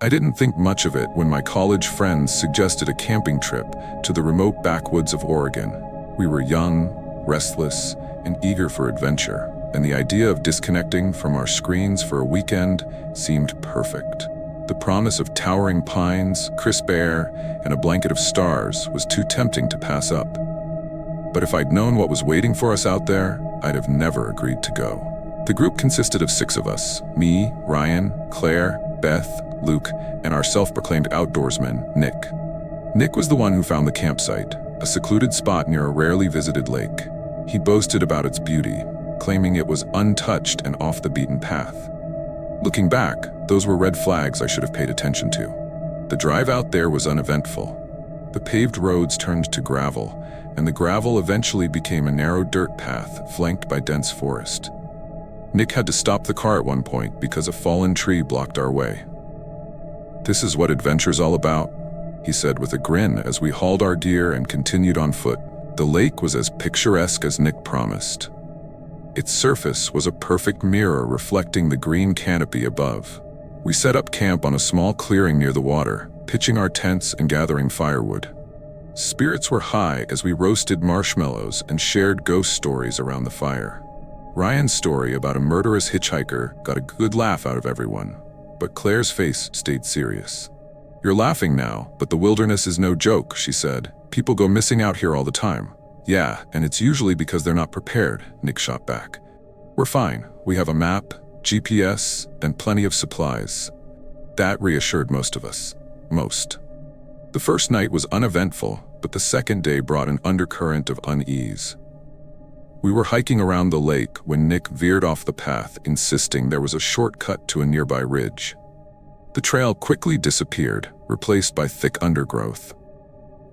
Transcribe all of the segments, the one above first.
I didn't think much of it when my college friends suggested a camping trip to the remote backwoods of Oregon. We were young, restless, and eager for adventure, and the idea of disconnecting from our screens for a weekend seemed perfect. The promise of towering pines, crisp air, and a blanket of stars was too tempting to pass up. But if I'd known what was waiting for us out there, I'd have never agreed to go. The group consisted of 6 of us: me, Ryan, Claire, Beth, Luke, and our self-proclaimed outdoorsman, Nick. Nick was the one who found the campsite, a secluded spot near a rarely visited lake. He boasted about its beauty, claiming it was untouched and off the beaten path. Looking back, those were red flags I should have paid attention to. The drive out there was uneventful. The paved roads turned to gravel, and the gravel eventually became a narrow dirt path flanked by dense forest. Nick had to stop the car at one point because a fallen tree blocked our way. "This is what adventure's all about," he said with a grin as we hauled our gear and continued on foot. The lake was as picturesque as Nick promised. Its surface was a perfect mirror reflecting the green canopy above. We set up camp on a small clearing near the water, pitching our tents and gathering firewood. Spirits were high as we roasted marshmallows and shared ghost stories around the fire. Ryan's story about a murderous hitchhiker got a good laugh out of everyone, but Claire's face stayed serious. "You're laughing now, but the wilderness is no joke," she said. "People go missing out here all the time." "Yeah, and it's usually because they're not prepared," Nick shot back. "We're fine. We have a map, GPS, and plenty of supplies." That reassured most of us. Most. The first night was uneventful, but the second day brought an undercurrent of unease. We were hiking around the lake when Nick veered off the path, insisting there was a shortcut to a nearby ridge. The trail quickly disappeared, replaced by thick undergrowth.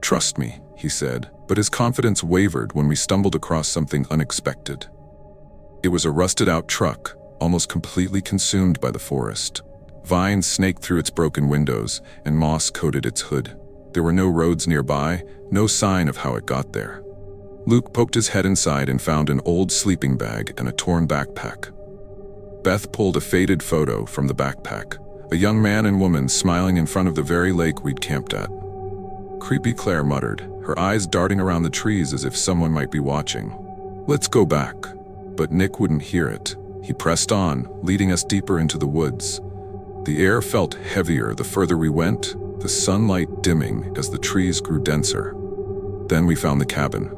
"Trust me," he said, but his confidence wavered when we stumbled across something unexpected. It was a rusted-out truck, almost completely consumed by the forest. Vines snaked through its broken windows, and moss coated its hood. There were no roads nearby, no sign of how it got there. Luke poked his head inside and found an old sleeping bag and a torn backpack. Beth pulled a faded photo from the backpack, a young man and woman smiling in front of the very lake we'd camped at. "Creepy," Claire muttered, her eyes darting around the trees as if someone might be watching. "Let's go back." But Nick wouldn't hear it. He pressed on, leading us deeper into the woods. The air felt heavier the further we went, the sunlight dimming as the trees grew denser. Then we found the cabin.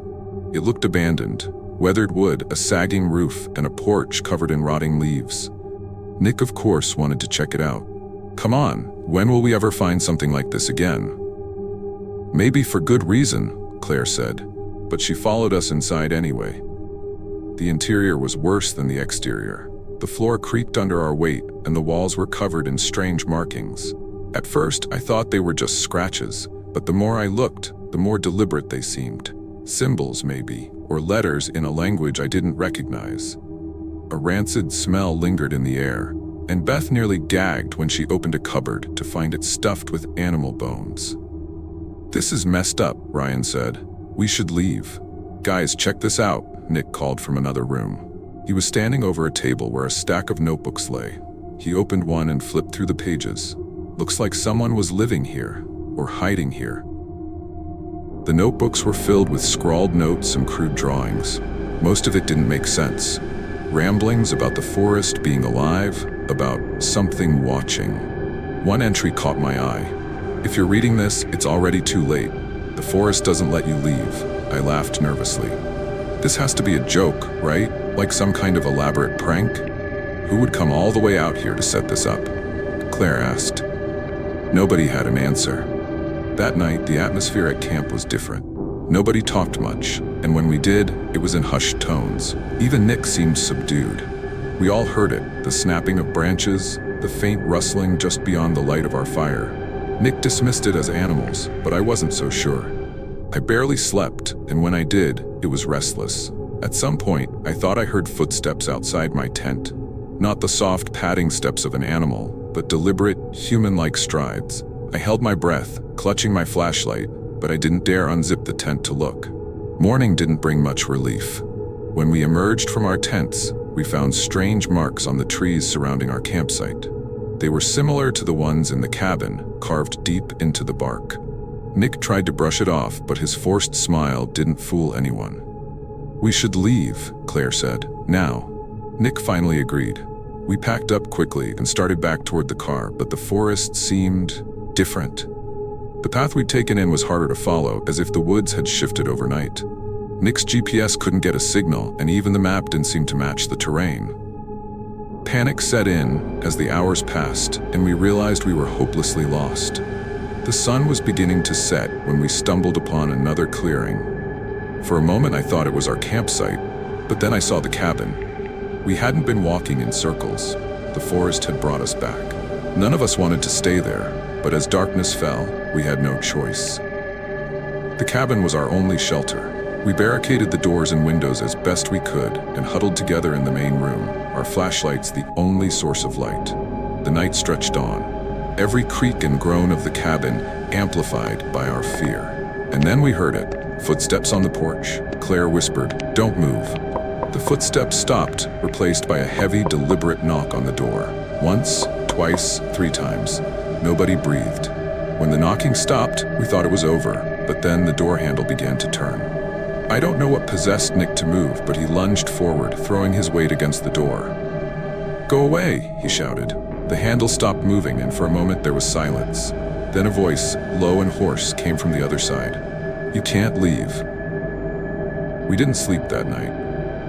It looked abandoned, weathered wood, a sagging roof, and a porch covered in rotting leaves. Nick, of course, wanted to check it out. "Come on, when will we ever find something like this again?" "Maybe for good reason," Claire said, but she followed us inside anyway. The interior was worse than the exterior. The floor creaked under our weight, and the walls were covered in strange markings. At first, I thought they were just scratches, but the more I looked, the more deliberate they seemed. Symbols, maybe, or letters in a language I didn't recognize. A rancid smell lingered in the air, and Beth nearly gagged when she opened a cupboard to find it stuffed with animal bones. "This is messed up," Ryan said. "We should leave." "Guys, check this out," Nick called from another room. He was standing over a table where a stack of notebooks lay. He opened one and flipped through the pages. "Looks like someone was living here, or hiding here." The notebooks were filled with scrawled notes and crude drawings. Most of it didn't make sense. Ramblings about the forest being alive, about something watching. One entry caught my eye. "If you're reading this, it's already too late. The forest doesn't let you leave." I laughed nervously. "This has to be a joke, right? Like some kind of elaborate prank? Who would come all the way out here to set this up?" Claire asked. Nobody had an answer. That night, the atmosphere at camp was different. Nobody talked much, and when we did, it was in hushed tones. Even Nick seemed subdued. We all heard it, the snapping of branches, the faint rustling just beyond the light of our fire. Nick dismissed it as animals, but I wasn't so sure. I barely slept, and when I did, it was restless. At some point, I thought I heard footsteps outside my tent. Not the soft padding steps of an animal, but deliberate, human-like strides. I held my breath, clutching my flashlight, but I didn't dare unzip the tent to look. Morning didn't bring much relief. When we emerged from our tents, we found strange marks on the trees surrounding our campsite. They were similar to the ones in the cabin, carved deep into the bark. Nick tried to brush it off, but his forced smile didn't fool anyone. "We should leave," Claire said. "Now." Nick finally agreed. We packed up quickly and started back toward the car, but the forest seemed different. The path we'd taken in was harder to follow, as if the woods had shifted overnight. Nick's GPS couldn't get a signal, and even the map didn't seem to match the terrain. Panic set in as the hours passed, and we realized we were hopelessly lost. The sun was beginning to set when we stumbled upon another clearing. For a moment I thought it was our campsite, but then I saw the cabin. We hadn't been walking in circles. The forest had brought us back. None of us wanted to stay there, but as darkness fell, we had no choice. The cabin was our only shelter. We barricaded the doors and windows as best we could and huddled together in the main room, our flashlights the only source of light. The night stretched on, every creak and groan of the cabin amplified by our fear. And then we heard it. Footsteps on the porch. Claire whispered, "Don't move." The footsteps stopped, replaced by a heavy, deliberate knock on the door. Once, twice, 3 times. Nobody breathed. When the knocking stopped, we thought it was over, but then the door handle began to turn. I don't know what possessed Nick to move, but he lunged forward, throwing his weight against the door. "Go away," he shouted. The handle stopped moving, and for a moment there was silence. Then a voice, low and hoarse, came from the other side. "You can't leave." We didn't sleep that night.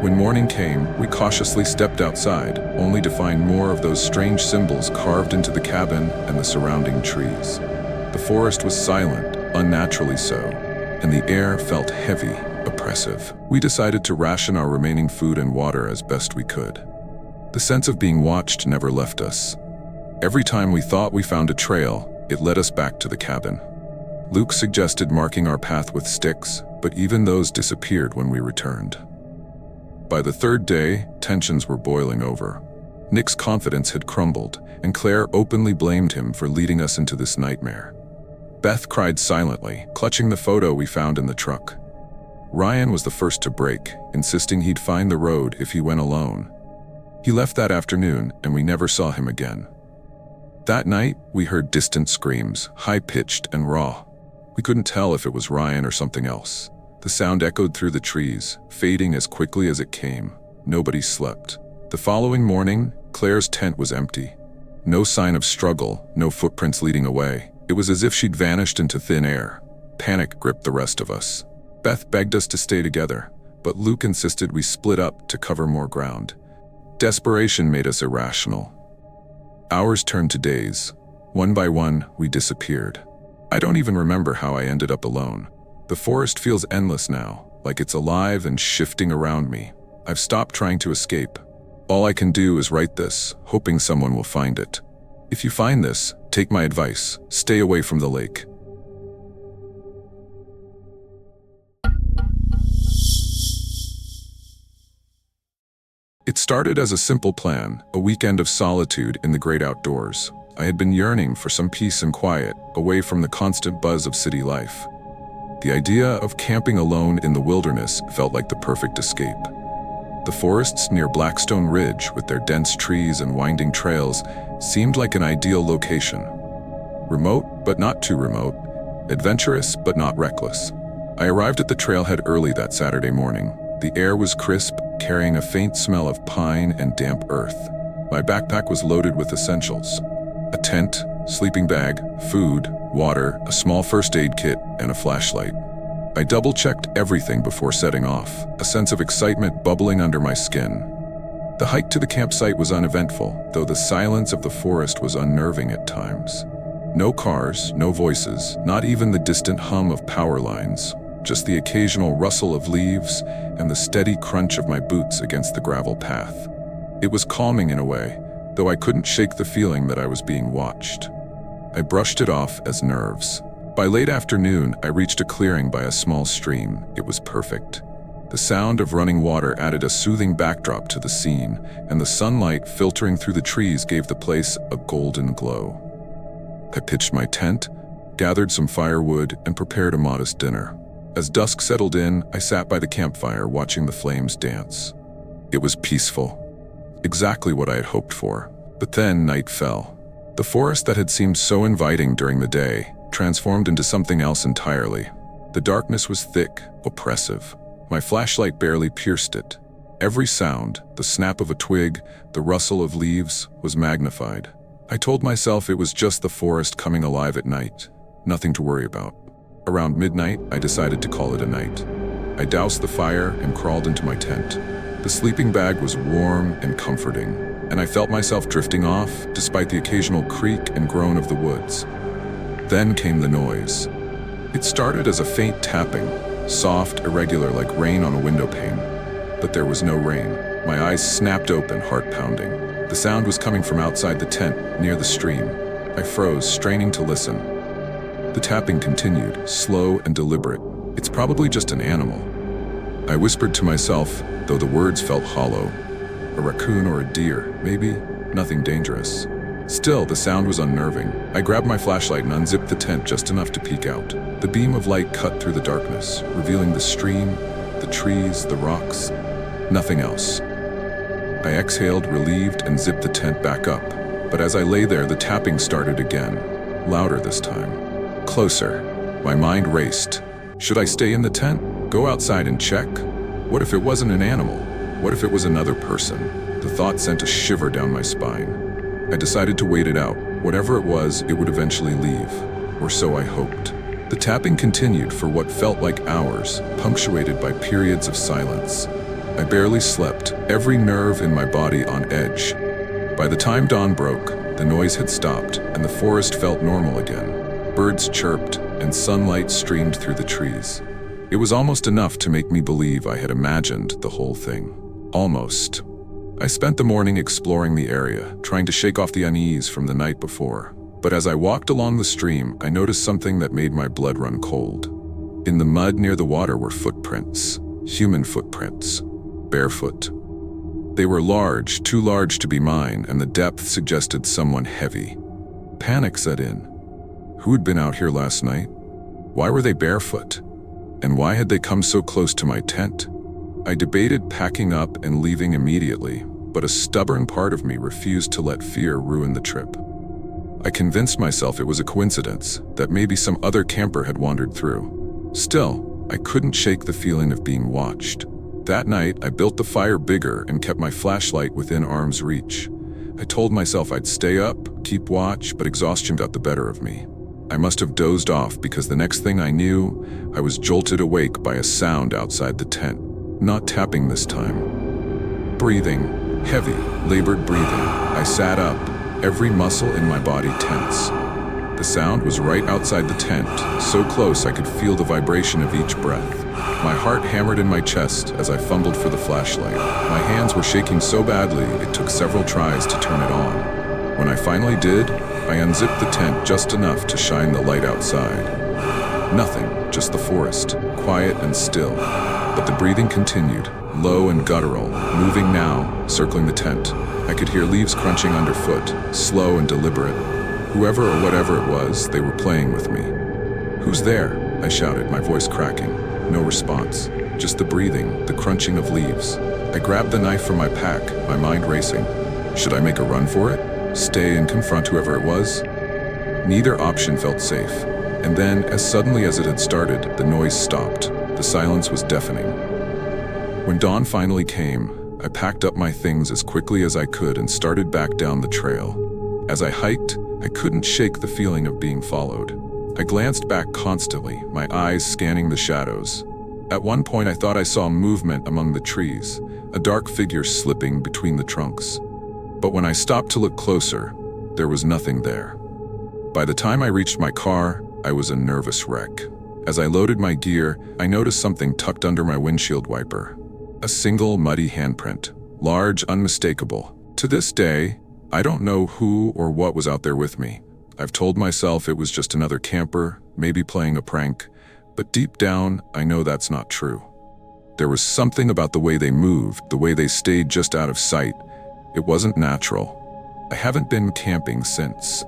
When morning came, we cautiously stepped outside, only to find more of those strange symbols carved into the cabin and the surrounding trees. The forest was silent, unnaturally so, and the air felt heavy, oppressive. We decided to ration our remaining food and water as best we could. The sense of being watched never left us. Every time we thought we found a trail, it led us back to the cabin. Luke suggested marking our path with sticks, but even those disappeared when we returned. By the 3rd day, tensions were boiling over. Nick's confidence had crumbled, and Claire openly blamed him for leading us into this nightmare. Beth cried silently, clutching the photo we found in the truck. Ryan was the first to break, insisting he'd find the road if he went alone. He left that afternoon, and we never saw him again. That night, we heard distant screams, high-pitched and raw. We couldn't tell if it was Ryan or something else. The sound echoed through the trees, fading as quickly as it came. Nobody slept. The following morning, Claire's tent was empty. No sign of struggle, no footprints leading away. It was as if she'd vanished into thin air. Panic gripped the rest of us. Beth begged us to stay together, but Luke insisted we split up to cover more ground. Desperation made us irrational. Hours turned to days. One by one, we disappeared. I don't even remember how I ended up alone. The forest feels endless now, like it's alive and shifting around me. I've stopped trying to escape. All I can do is write this, hoping someone will find it. If you find this, take my advice. Stay away from the lake. It started as a simple plan, a weekend of solitude in the great outdoors. I had been yearning for some peace and quiet, away from the constant buzz of city life. The idea of camping alone in the wilderness felt like the perfect escape. The forests near Blackstone Ridge, with their dense trees and winding trails, seemed like an ideal location. Remote, but not too remote. Adventurous, but not reckless. I arrived at the trailhead early that Saturday morning. The air was crisp, carrying a faint smell of pine and damp earth. My backpack was loaded with essentials: a tent, sleeping bag, food, water, a small first aid kit, and a flashlight. I double-checked everything before setting off, a sense of excitement bubbling under my skin. The hike to the campsite was uneventful, though the silence of the forest was unnerving at times. No cars, no voices, not even the distant hum of power lines. Just the occasional rustle of leaves and the steady crunch of my boots against the gravel path. It was calming in a way, though I couldn't shake the feeling that I was being watched. I brushed it off as nerves. By late afternoon, I reached a clearing by a small stream. It was perfect. The sound of running water added a soothing backdrop to the scene, and the sunlight filtering through the trees gave the place a golden glow. I pitched my tent, gathered some firewood, and prepared a modest dinner. As dusk settled in, I sat by the campfire watching the flames dance. It was peaceful. Exactly what I had hoped for. But then night fell. The forest that had seemed so inviting during the day transformed into something else entirely. The darkness was thick, oppressive. My flashlight barely pierced it. Every sound, the snap of a twig, the rustle of leaves, was magnified. I told myself it was just the forest coming alive at night. Nothing to worry about. Around midnight, I decided to call it a night. I doused the fire and crawled into my tent. The sleeping bag was warm and comforting, and I felt myself drifting off despite the occasional creak and groan of the woods. Then came the noise. It started as a faint tapping, soft, irregular like rain on a window pane. But there was no rain. My eyes snapped open, heart pounding. The sound was coming from outside the tent, near the stream. I froze, straining to listen. The tapping continued, slow and deliberate. It's probably just an animal. I whispered to myself, though the words felt hollow. A raccoon or a deer, maybe. Nothing dangerous. Still, the sound was unnerving. I grabbed my flashlight and unzipped the tent just enough to peek out. The beam of light cut through the darkness, revealing the stream, the trees, the rocks. Nothing else. I exhaled, relieved, and zipped the tent back up. But as I lay there, the tapping started again. Louder this time. Closer. My mind raced. Should I stay in the tent? Go outside and check? What if it wasn't an animal? What if it was another person? The thought sent a shiver down my spine. I decided to wait it out. Whatever it was, it would eventually leave. Or so I hoped. The tapping continued for what felt like hours, punctuated by periods of silence. I barely slept, every nerve in my body on edge. By the time dawn broke, the noise had stopped, and the forest felt normal again. Birds chirped, and sunlight streamed through the trees. It was almost enough to make me believe I had imagined the whole thing. Almost. I spent the morning exploring the area, trying to shake off the unease from the night before. But as I walked along the stream, I noticed something that made my blood run cold. In the mud near the water were footprints. Human footprints. Barefoot. They were large, too large to be mine, and the depth suggested someone heavy. Panic set in. Who had been out here last night? Why were they barefoot? And why had they come so close to my tent? I debated packing up and leaving immediately, but a stubborn part of me refused to let fear ruin the trip. I convinced myself it was a coincidence, that maybe some other camper had wandered through. Still, I couldn't shake the feeling of being watched. That night, I built the fire bigger and kept my flashlight within arm's reach. I told myself I'd stay up, keep watch, but exhaustion got the better of me. I must have dozed off because the next thing I knew, I was jolted awake by a sound outside the tent. Not tapping this time. Breathing. Heavy, labored breathing. I sat up, every muscle in my body tense. The sound was right outside the tent, so close I could feel the vibration of each breath. My heart hammered in my chest as I fumbled for the flashlight. My hands were shaking so badly it took several tries to turn it on. When I finally did, I unzipped the tent just enough to shine the light outside. Nothing, just the forest, quiet and still. But the breathing continued, low and guttural, moving now, circling the tent. I could hear leaves crunching underfoot, slow and deliberate. Whoever or whatever it was, they were playing with me. "Who's there?" I shouted, my voice cracking. No response, just the breathing, the crunching of leaves. I grabbed the knife from my pack, my mind racing. Should I make a run for it? Stay and confront whoever it was? Neither option felt safe. And then, as suddenly as it had started, the noise stopped. The silence was deafening. When dawn finally came, I packed up my things as quickly as I could and started back down the trail. As I hiked, I couldn't shake the feeling of being followed. I glanced back constantly, my eyes scanning the shadows. At one point I thought I saw movement among the trees, a dark figure slipping between the trunks. But when I stopped to look closer, there was nothing there. By the time I reached my car, I was a nervous wreck. As I loaded my gear, I noticed something tucked under my windshield wiper. A single muddy handprint, large, unmistakable. To this day, I don't know who or what was out there with me. I've told myself it was just another camper, maybe playing a prank, but deep down, I know that's not true. There was something about the way they moved, the way they stayed just out of sight. It wasn't natural. I haven't been camping since.